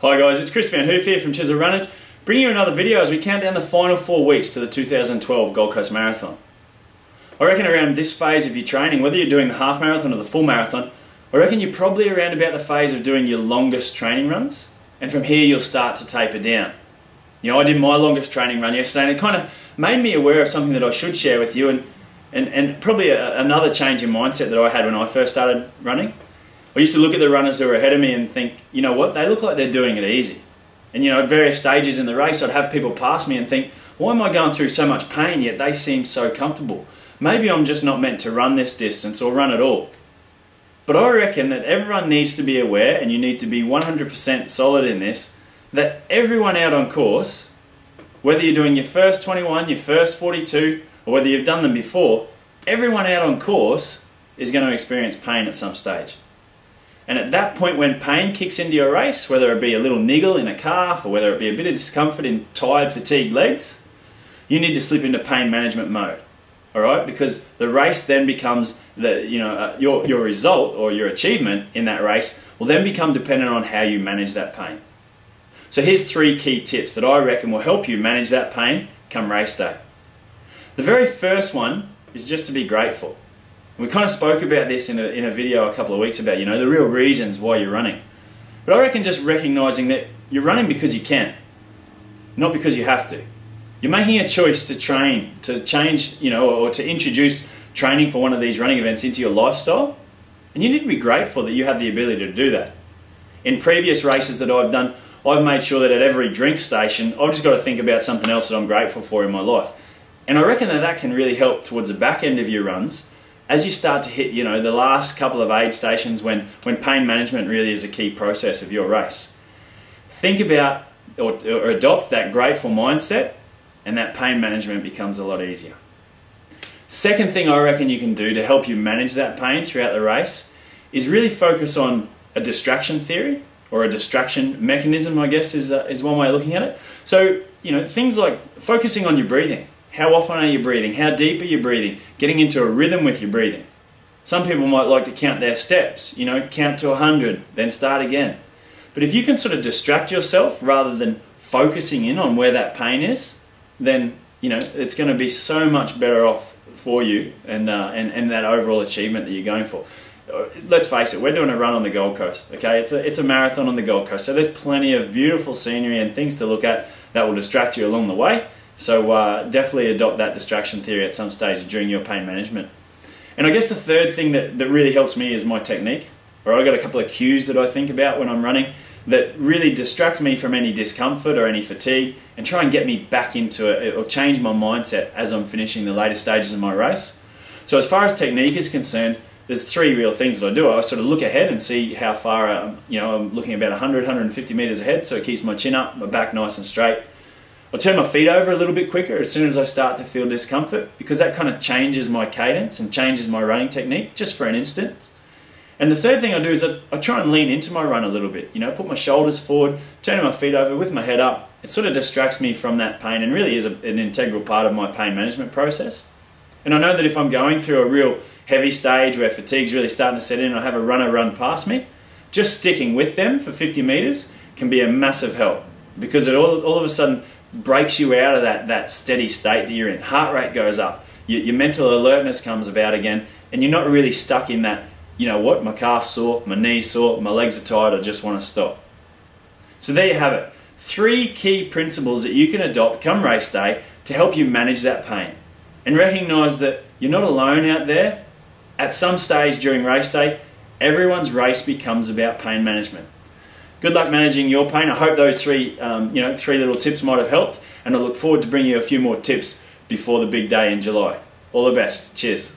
Hi guys, it's Chris Van Hoof here from Chisel Runners, bringing you another video as we count down the final 4 weeks to the 2012 Gold Coast Marathon. I reckon around this phase of your training, whether you're doing the half marathon or the full marathon, I reckon you're probably around about the phase of doing your longest training runs, and from here you'll start to taper down. You know, I did my longest training run yesterday and it kind of made me aware of something that I should share with you, and probably another change in mindset that I had when I first started running. I used to look at the runners who were ahead of me and think, you know what, they look like they're doing it easy. And you know, at various stages in the race I'd have people pass me and think, why am I going through so much pain yet they seem so comfortable? Maybe I'm just not meant to run this distance or run at all. But I reckon that everyone needs to be aware, and you need to be 100% solid in this, that everyone out on course, whether you're doing your first 21, your first 42, or whether you've done them before, everyone out on course is going to experience pain at some stage. And at that point when pain kicks into your race, whether it be a little niggle in a calf or whether it be a bit of discomfort in tired, fatigued legs, you need to slip into pain management mode. Alright? Because the race then becomes, your result or your achievement in that race will then become dependent on how you manage that pain. So here's 3 key tips that I reckon will help you manage that pain come race day. The very first one is just to be grateful. We kind of spoke about this in a video a couple of weeks about, the real reasons why you're running. But I reckon just recognizing that you're running because you can, not because you have to. You're making a choice to train, to change, or to introduce training for one of these running events into your lifestyle. And you need to be grateful that you have the ability to do that. In previous races that I've done, I've made sure that at every drink station, I've just got to think about something else that I'm grateful for in my life. And I reckon that can really help towards the back end of your runs, as you start to hit, the last couple of aid stations when pain management really is a key process of your race. Think about or adopt that grateful mindset, and that pain management becomes a lot easier. Second thing I reckon you can do to help you manage that pain throughout the race is really focus on a distraction theory, or a distraction mechanism, I guess is one way of looking at it. So, things like focusing on your breathing. How often are you breathing? How deep are you breathing? Getting into a rhythm with your breathing. Some people might like to count their steps, count to 100, then start again. But if you can sort of distract yourself rather than focusing in on where that pain is, then it's going to be so much better off for you and that overall achievement that you're going for. Let's face it, we're doing a run on the Gold Coast, okay? It's a marathon on the Gold Coast, so there's plenty of beautiful scenery and things to look at that will distract you along the way. So definitely adopt that distraction theory at some stage during your pain management. And I guess the third thing that really helps me is my technique. Or I've got a couple of cues that I think about when I'm running that really distract me from any discomfort or any fatigue and try and get me back into it, or change my mindset as I'm finishing the later stages of my race. So as far as technique is concerned, there's 3 real things that I do. I sort of look ahead and see how far, I'm looking about 100, 150 meters ahead, so it keeps my chin up, my back nice and straight. I'll turn my feet over a little bit quicker as soon as I start to feel discomfort, because that kind of changes my cadence and changes my running technique just for an instant. And the third thing I do is I try and lean into my run a little bit, put my shoulders forward, turning my feet over with my head up. It sort of distracts me from that pain and really is an integral part of my pain management process. And I know that if I'm going through a real heavy stage where fatigue's really starting to set in and I have a runner run past me, just sticking with them for 50 meters can be a massive help, because it all of a sudden breaks you out of that steady state that you're in. Heart rate goes up, your mental alertness comes about again, and you're not really stuck in that, my calf's sore, my knee's sore, my legs are tired, I just want to stop. So there you have it. 3 key principles that you can adopt come race day to help you manage that pain. And recognise that you're not alone out there. At some stage during race day, everyone's race becomes about pain management. Good luck managing your pain. I hope those 3 little tips might have helped, and I look forward to bringing you a few more tips before the big day in July. All the best. Cheers.